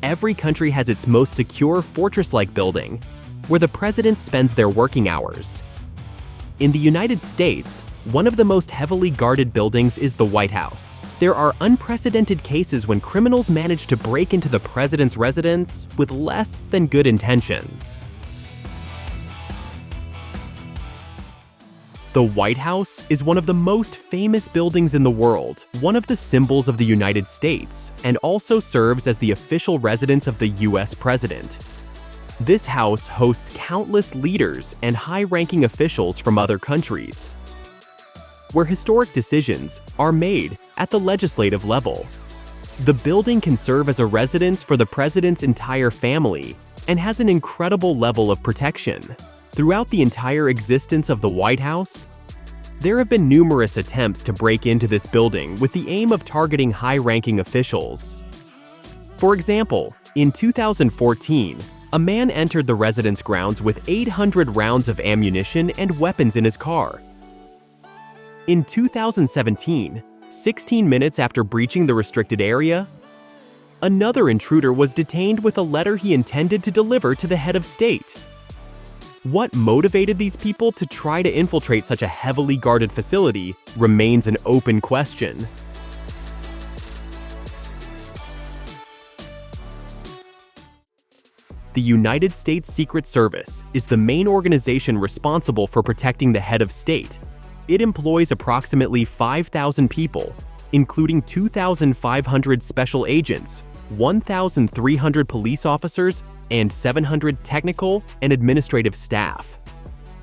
every country has its most secure fortress-like building, where the president spends their working hours. In the United States, one of the most heavily guarded buildings is the White House. There are unprecedented cases when criminals manage to break into the president's residence with less than good intentions. The White House is one of the most famous buildings in the world, one of the symbols of the United States, and also serves as the official residence of the US president. This house hosts countless leaders and high-ranking officials from other countries, where historic decisions are made at the legislative level. The building can serve as a residence for the president's entire family and has an incredible level of protection. Throughout the entire existence of the White House, there have been numerous attempts to break into this building with the aim of targeting high-ranking officials. For example, in 2014, a man entered the residence grounds with 800 rounds of ammunition and weapons in his car. In 2017, 16 minutes after breaching the restricted area, another intruder was detained with a letter he intended to deliver to the head of state. What motivated these people to try to infiltrate such a heavily guarded facility remains an open question. The United States Secret Service is the main organization responsible for protecting the head of state. It employs approximately 5,000 people, including 2,500 special agents, 1,300 police officers, and 700 technical and administrative staff.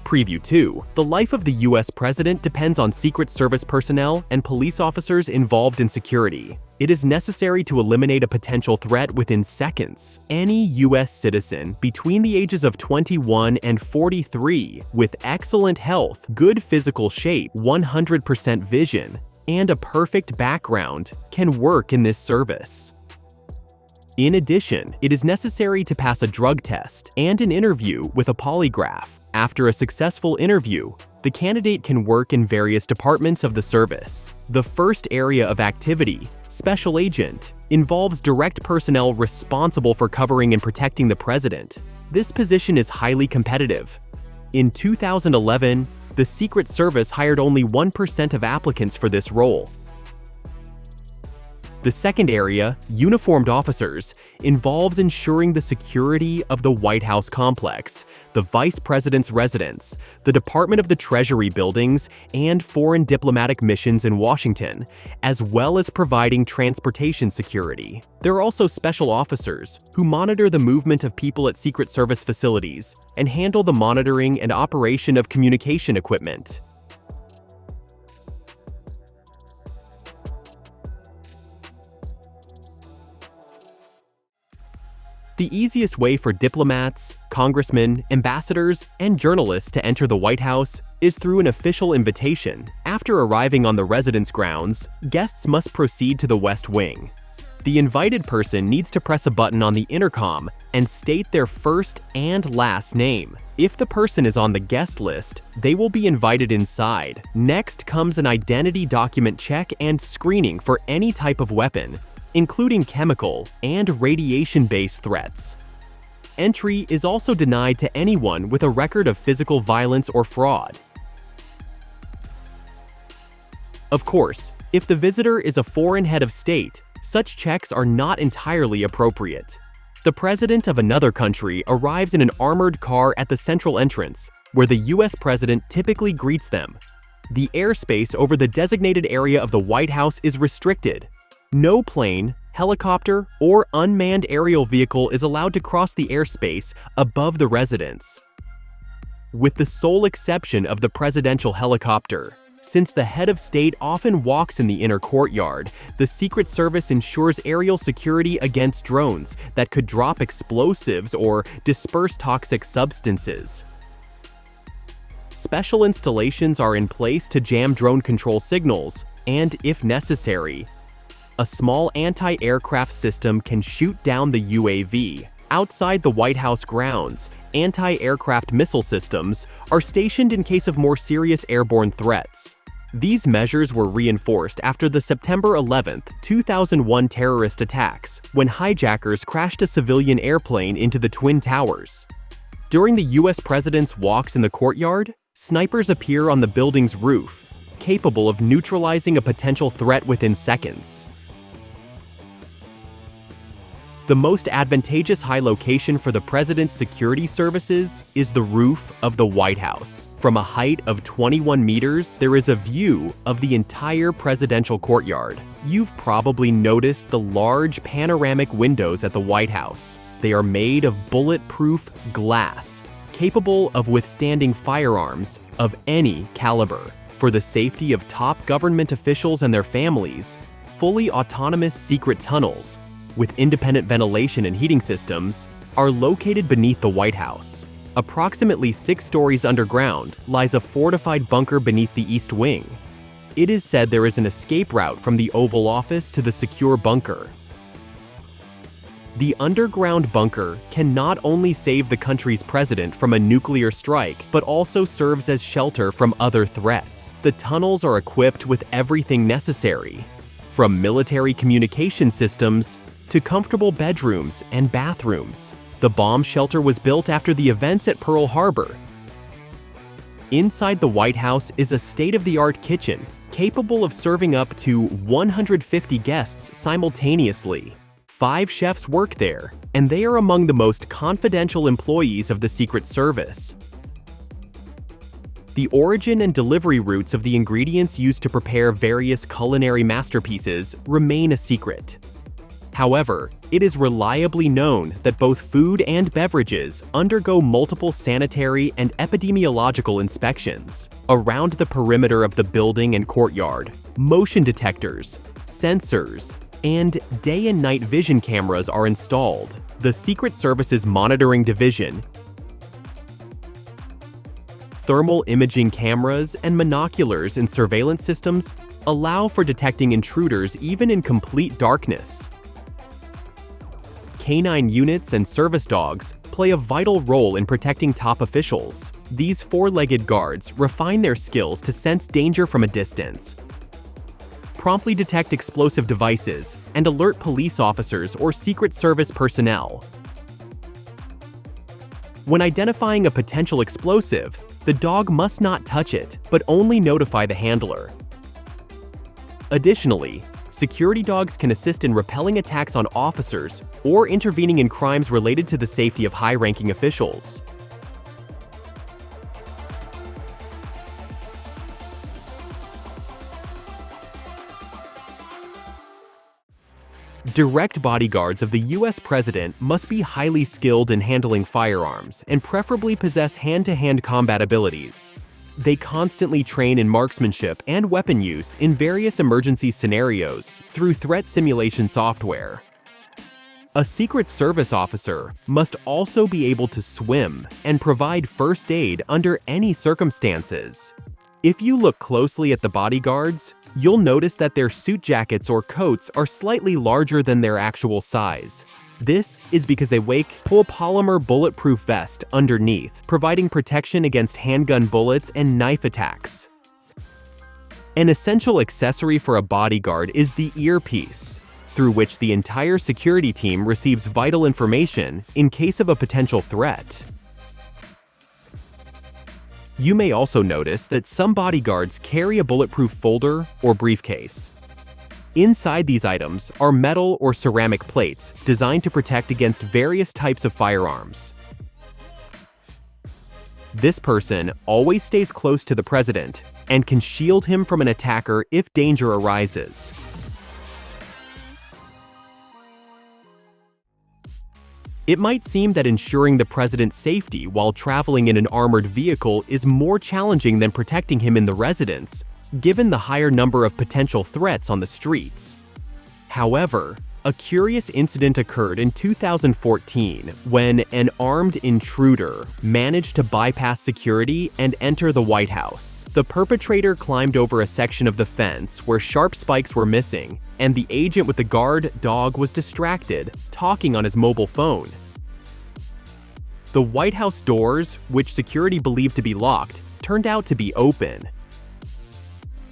Preview 2. The life of the US president depends on Secret Service personnel and police officers involved in security. It is necessary to eliminate a potential threat within seconds. Any US citizen between the ages of 21 and 43 with excellent health, good physical shape, 100% vision, and a perfect background can work in this service. In addition, it is necessary to pass a drug test and an interview with a polygraph. After a successful interview, the candidate can work in various departments of the service. The first area of activity, Special Agent, involves direct personnel responsible for covering and protecting the president. This position is highly competitive. In 2011, the Secret Service hired only 1% of applicants for this role. The second area, Uniformed Officers, involves ensuring the security of the White House complex, the Vice President's residence, the Department of the Treasury buildings, and foreign diplomatic missions in Washington, as well as providing transportation security. There are also special officers who monitor the movement of people at Secret Service facilities and handle the monitoring and operation of communication equipment. The easiest way for diplomats, congressmen, ambassadors, and journalists to enter the White House is through an official invitation. After arriving on the residence grounds, guests must proceed to the West Wing. The invited person needs to press a button on the intercom and state their first and last name. If the person is on the guest list, they will be invited inside. Next comes an identity document check and screening for any type of weapon, including chemical and radiation-based threats. Entry is also denied to anyone with a record of physical violence or fraud. Of course, if the visitor is a foreign head of state, such checks are not entirely appropriate. The president of another country arrives in an armored car at the central entrance, where the US president typically greets them. The airspace over the designated area of the White House is restricted. No plane, helicopter, or unmanned aerial vehicle is allowed to cross the airspace above the residence, with the sole exception of the presidential helicopter. Since the head of state often walks in the inner courtyard, the Secret Service ensures aerial security against drones that could drop explosives or disperse toxic substances. Special installations are in place to jam drone control signals, and if necessary, a small anti-aircraft system can shoot down the UAV. Outside the White House grounds, anti-aircraft missile systems are stationed in case of more serious airborne threats. These measures were reinforced after the September 11, 2001 terrorist attacks, when hijackers crashed a civilian airplane into the Twin Towers. During the US president's walks in the courtyard, snipers appear on the building's roof, capable of neutralizing a potential threat within seconds. The most advantageous high location for the president's security services is the roof of the White House. From a height of 21 meters, there is a view of the entire presidential courtyard. You've probably noticed the large panoramic windows at the White House. They are made of bulletproof glass, capable of withstanding firearms of any caliber. For the safety of top government officials and their families, fully autonomous secret tunnels with independent ventilation and heating systems are located beneath the White House. Approximately 6 stories underground lies a fortified bunker beneath the East Wing. It is said there is an escape route from the Oval Office to the secure bunker. The underground bunker can not only save the country's president from a nuclear strike, but also serves as shelter from other threats. The tunnels are equipped with everything necessary, from military communication systems to comfortable bedrooms and bathrooms. The bomb shelter was built after the events at Pearl Harbor. Inside the White House is a state-of-the-art kitchen capable of serving up to 150 guests simultaneously. 5 chefs work there, and they are among the most confidential employees of the Secret Service. The origin and delivery routes of the ingredients used to prepare various culinary masterpieces remain a secret. However, it is reliably known that both food and beverages undergo multiple sanitary and epidemiological inspections. Around the perimeter of the building and courtyard, motion detectors, sensors, and day and night vision cameras are installed. The Secret Service's monitoring division, thermal imaging cameras, and monoculars in surveillance systems allow for detecting intruders even in complete darkness. Canine units and service dogs play a vital role in protecting top officials. These 4-legged guards refine their skills to sense danger from a distance, promptly detect explosive devices, and alert police officers or Secret Service personnel. When identifying a potential explosive, the dog must not touch it, but only notify the handler. Additionally, security dogs can assist in repelling attacks on officers or intervening in crimes related to the safety of high-ranking officials. Direct bodyguards of the US president must be highly skilled in handling firearms and preferably possess hand-to-hand combat abilities. They constantly train in marksmanship and weapon use in various emergency scenarios through threat simulation software. A Secret Service officer must also be able to swim and provide first aid under any circumstances. If you look closely at the bodyguards, you'll notice that their suit jackets or coats are slightly larger than their actual size. This is because they wear a polymer bulletproof vest underneath, providing protection against handgun bullets and knife attacks. An essential accessory for a bodyguard is the earpiece, through which the entire security team receives vital information in case of a potential threat. You may also notice that some bodyguards carry a bulletproof folder or briefcase. Inside these items are metal or ceramic plates designed to protect against various types of firearms. This person always stays close to the president and can shield him from an attacker if danger arises. It might seem that ensuring the president's safety while traveling in an armored vehicle is more challenging than protecting him in the residence, given the higher number of potential threats on the streets. However, a curious incident occurred in 2014 when an armed intruder managed to bypass security and enter the White House. The perpetrator climbed over a section of the fence where sharp spikes were missing, and the agent with the guard dog was distracted, talking on his mobile phone. The White House doors, which security believed to be locked, turned out to be open.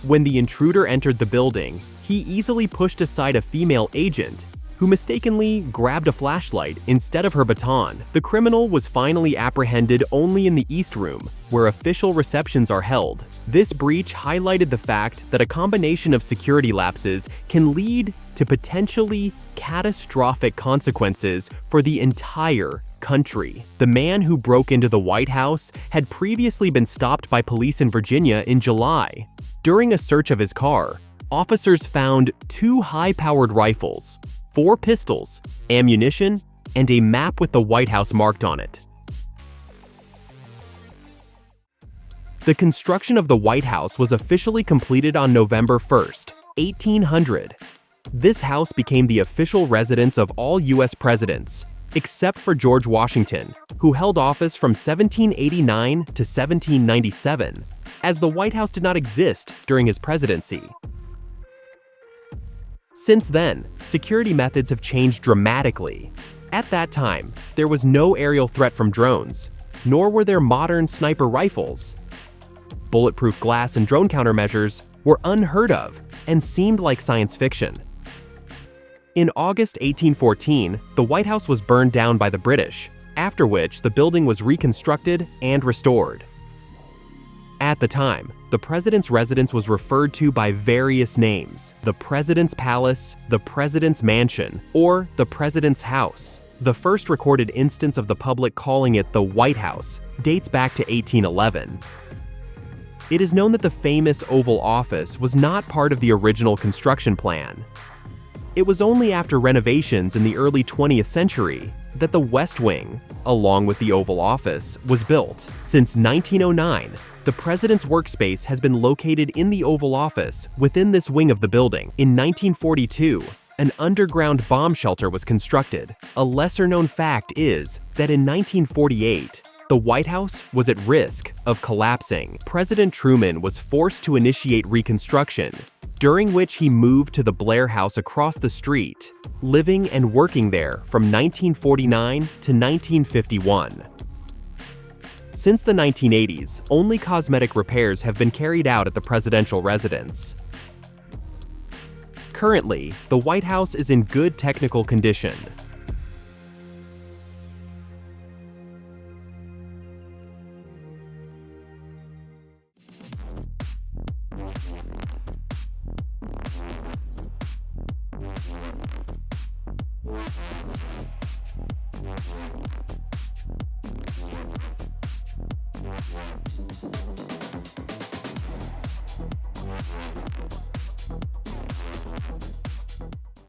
When the intruder entered the building, he easily pushed aside a female agent who mistakenly grabbed a flashlight instead of her baton. The criminal was finally apprehended only in the East Room, where official receptions are held. This breach highlighted the fact that a combination of security lapses can lead to potentially catastrophic consequences for the entire country. The man who broke into the White House had previously been stopped by police in Virginia in July. During a search of his car, officers found 2 high-powered rifles, 4 pistols, ammunition, and a map with the White House marked on it. The construction of the White House was officially completed on November 1st, 1800. This house became the official residence of all U.S. presidents, except for George Washington, who held office from 1789 to 1797, as the White House did not exist during his presidency. Since then, security methods have changed dramatically. At that time, there was no aerial threat from drones, nor were there modern sniper rifles. Bulletproof glass and drone countermeasures were unheard of and seemed like science fiction. In August 1814, the White House was burned down by the British, after which the building was reconstructed and restored. At the time, the president's residence was referred to by various names: the President's Palace, the President's Mansion, or the President's House. The first recorded instance of the public calling it the White House dates back to 1811. It is known that the famous Oval Office was not part of the original construction plan. It was only after renovations in the early 20th century that the West Wing, along with the Oval Office, was built. Since 1909, the president's workspace has been located in the Oval Office within this wing of the building. In 1942, an underground bomb shelter was constructed. A lesser-known fact is that in 1948, the White House was at risk of collapsing. President Truman was forced to initiate reconstruction, during which he moved to the Blair House across the street, living and working there from 1949 to 1951. Since the 1980s, only cosmetic repairs have been carried out at the presidential residence. Currently, the White House is in good technical condition.